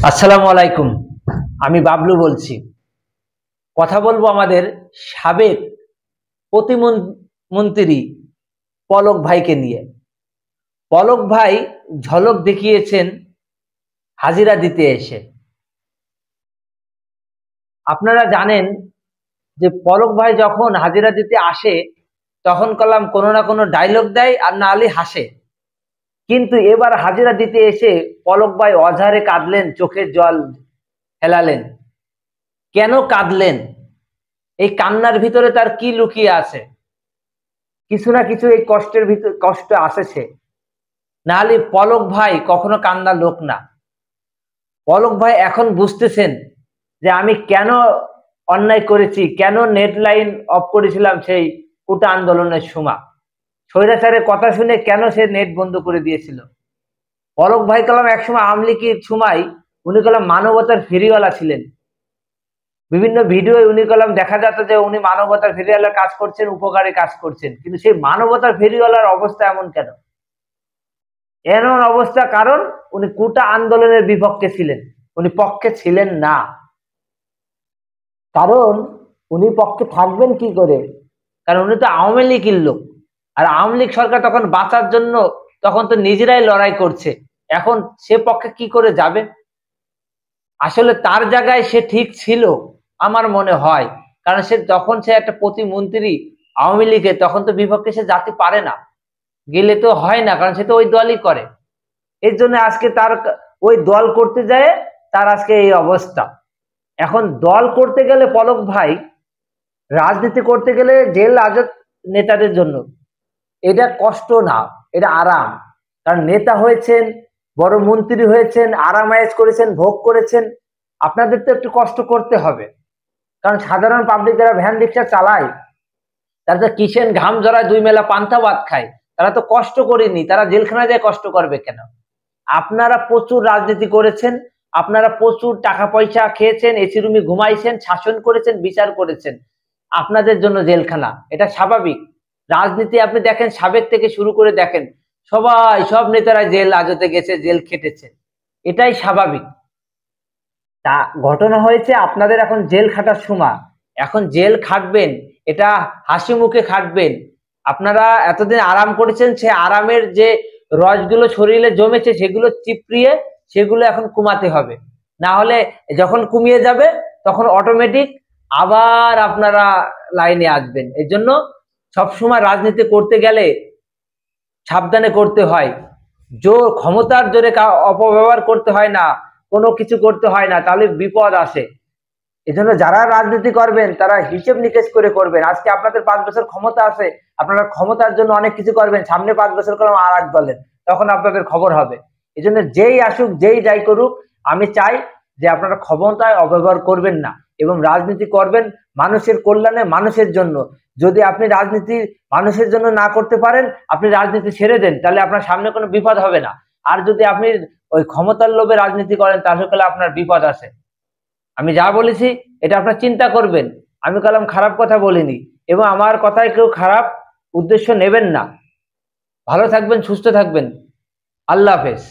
আসসালামু আলাইকুম। আমি বাবলু বলছি। কথা বলবো আমাদের সাবেক প্রতিমন্ত্রী পলক ভাইকে নিয়ে। পলক ভাই ঝলক দেখিয়েছেন হাজিরা দিতে এসে। আপনারা জানেন যে পলক ভাই যখন হাজিরা দিতে আসে তখন কলাম কোনো না কোনো ডায়লগ দেয় আর না হলে হাসে। কিন্তু এবার হাজিরা দিতে এসে পলক ভাই অঝারে কাঁদলেন, চোখের জল ফেলালেন। কেন কাঁদলেন? এই কান্নার ভিতরে তার কি লুকিয়ে আছে? কিছু না কিছু এই কষ্টের ভিতর কষ্ট আসেছে, নাহলে পলক ভাই কখনো কান্নার লোক না। পলক ভাই এখন বুঝতেছেন যে আমি কেন অন্যায় করেছি, কেন নেট লাইন অফ করেছিলাম সেই কোটা আন্দোলনের সময়। স্বৈরাচারের কথা শুনে কেন সে নেট বন্ধ করে দিয়েছিল। পলক ভাই কালাম একসময় আওয়ামী লীগের সময় উনি কালাম মানবতার ফেরিওয়ালা ছিলেন। বিভিন্ন ভিডিও উনি কলাম দেখা যেত যে উনি মানবতার ফেরিওয়ালার কাজ করছেন, উপকারী কাজ করছেন, কিন্তু সেই মানবতার ফেরিওয়ালার অবস্থা এমন কেন? এমন অবস্থা কারণ উনি কোটা আন্দোলনের বিপক্ষে ছিলেন, উনি পক্ষে ছিলেন না। কারণ উনি পক্ষে থাকবেন কি করে? কারণ উনি তো আওয়ামী লীগের লোক, আর আওয়ামী লীগ সরকার তখন বাঁচার জন্য তখন তো নিজেরাই লড়াই করছে। এখন সে পক্ষে কি করে যাবে? আসলে তার জায়গায় সে ঠিক ছিল আমার মনে হয়। কারণ সে একটা প্রতিমন্ত্রী আওয়ামী লীগের, তখন তো বিপক্ষে সে যেতে পারে না, গেলে তো হয় না, কারণ সে তো ওই দলই করে। এর জন্য আজকে তার ওই দল করতে যায় তার আজকে এই অবস্থা। এখন দল করতে গেলে পলক ভাই, রাজনীতি করতে গেলে জেল হাজত নেতাদের জন্য এটা কষ্ট না, এটা আরাম। কারণ নেতা হয়েছেন, বড় মন্ত্রী হয়েছেন, আরামায়েশ করেছেন, ভোগ করেছেন, আপনাদের তো একটু কষ্ট করতে হবে। কারণ সাধারণ পাবলিক যারা ভ্যান রিক্সা চালায় তারা তো কিষেন ঘাম ঝরায় দুই মেলা পান্তা ভাত খায়, তারা তো কষ্ট করেনি, তারা জেলখানায় যায় কষ্ট করবে কেন? আপনারা প্রচুর রাজনীতি করেছেন, আপনারা প্রচুর টাকা পয়সা খেয়েছেন, এসি রুমে ঘুমাইছেন, শাসন করেছেন, বিচার করেছেন, আপনাদের জন্য জেলখানা, এটা স্বাভাবিক। রাজনীতি আপনি দেখেন, সাবেক থেকে শুরু করে দেখেন, সব নেতারা জেল হাজতে গেছে, জেল খেটেছে, এটাই স্বাভাবিক। তা ঘটনা হয়েছে আপনাদের এখন জেল খাটার সময়, এখন জেল খাটবেন, এটা হাসি মুখে খাটবেন। আপনারা এতদিন আরাম করেছেন, সে আরামের যে রসগুলো শরীরে জমেছে সেগুলো চিপড়িয়ে সেগুলো এখন কমাতে হবে। না হলে যখন কমিয়ে যাবে তখন অটোমেটিক আবার আপনারা লাইনে আসবেন। এই জন্য সবসময় রাজনীতি করতে গেলে সাবধানে করতে হয়। ক্ষমতার জোরে অপব্যবহার করতে হয় না, কোনো কিছু করতে হয় না, তাহলে বিপদ আসে। এজন্য যারা রাজনীতি করবেন তারা হিসেব নিকেশ করে করবেন। আজকে আপনাদের 5 বছর ক্ষমতা আছে, আপনারা ক্ষমতার জন্য অনেক কিছু করবেন, সামনে 5 বছর করলাম আর এক দলের, তখন আপনাদের খবর হবে। এই জন্য যেই আসুক যেই যাই করুক, আমি চাই যে আপনারা ক্ষমতায় অপব্যবহার করবেন না এবং রাজনীতি করবেন মানুষের কল্যাণে, মানুষের জন্য। যদি আপনি রাজনীতি মানুষের জন্য না করতে পারেন, আপনি রাজনীতি ছেড়ে দেন, তাহলে আপনার সামনে কোনো বিপদ হবে না। আর যদি আপনি ওই ক্ষমতার লোভে রাজনীতি করেন তাহলে আপনার বিপদ আছে। আমি যা বলেছি এটা আপনার চিন্তা করবেন, আমি কালাম খারাপ কথা বলিনি, এবং আমার কথায় কেউ খারাপ উদ্দেশ্য নেবেন না। ভালো থাকবেন, সুস্থ থাকবেন। আল্লাহ হাফেজ।